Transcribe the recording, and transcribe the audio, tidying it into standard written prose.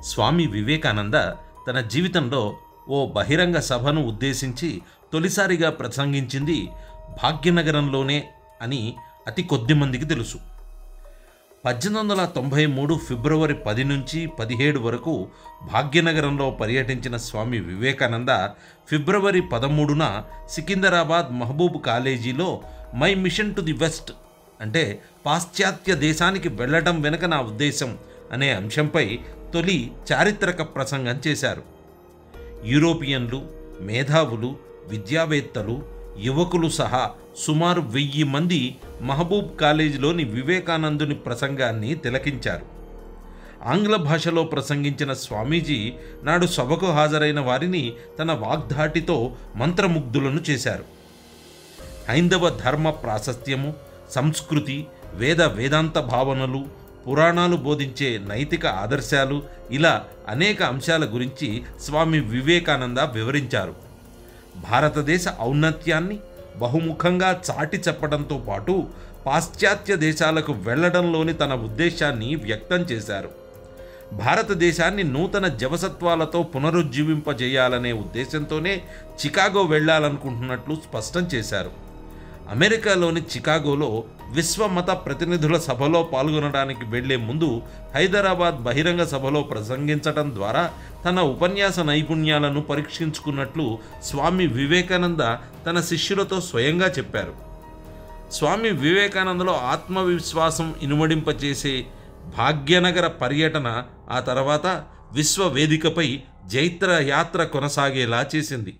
స్వామి వివేకానంద తన జీవితంలో ఓ బహిరంగ సభను ఉద్దేశించి తొలిసారిగా ప్రసంగించింది భాగ్యనగరంలోనే అని అతి కొద్ది మందికి తెలుసు. 1893 ఫిబ్రవరి 10 నుంచి 17 వరకు భాగ్యనగరంలో పర్యటించిన స్వామి వివేకానంద ఫిబ్రవరి 13న సికింద్రాబాద్ మహబూబ్ కాలేజీలో my mission to the west అంటే పాశ్చాత్య దేశానికి వెళ్ళడం వెనుక నా ఉద్దేశం అనే అంశంపై తొలి చారిత్రక ప్రసంగం చేశారు. యూరోపియన్లు, మేధావులు, విద్యావేత్తలు, యువకులు సహా సుమారు 1000 మంది మహబూబ్ కాలేజీలోని వివేకానందుని ప్రసంగాన్ని తిలకించారు. ఆంగ్ల భాషలో ప్రసంగించిన స్వామీజీ నాడు సభకు హాజరైన వారిని తన వాగ్ధాటితో మంత్రముగ్ధులను చేశారు. హైందవ ధర్మ ప్రాశస్త్యము, సంస్కృతి, వేదాంత భావనలు, పురాణాలు బోధించే నైతిక ఆదర్శాలు ఇలా అనేక అంశాల గురించి స్వామి వివేకానంద వివరించారు. భారతదేశ ఔన్నత్యాన్ని బహుముఖంగా చాటి చెప్పడంతో పాటు పాశ్చాత్య దేశాలకు వెళ్లడంలోని తన ఉద్దేశాన్ని వ్యక్తం చేశారు. భారతదేశాన్ని నూతన జవసత్వాలతో పునరుజ్జీవింపజేయాలనే ఉద్దేశంతోనే చికాగో వెళ్లాలనుకుంటున్నట్లు స్పష్టం చేశారు. అమెరికాలోని చికాగోలో విశ్వమత ప్రతినిధుల సభలో పాల్గొనడానికి వెళ్లే ముందు హైదరాబాద్ బహిరంగ సభలో ప్రసంగించడం ద్వారా తన ఉపన్యాస నైపుణ్యాలను పరీక్షించుకున్నట్లు స్వామి వివేకానంద తన శిష్యులతో స్వయంగా చెప్పారు. స్వామి వివేకానందలో ఆత్మవిశ్వాసం ఇనుమడింపచేసే భాగ్యనగర పర్యటన ఆ తర్వాత విశ్వవేదికపై జైత్రయాత్ర కొనసాగేలా చేసింది.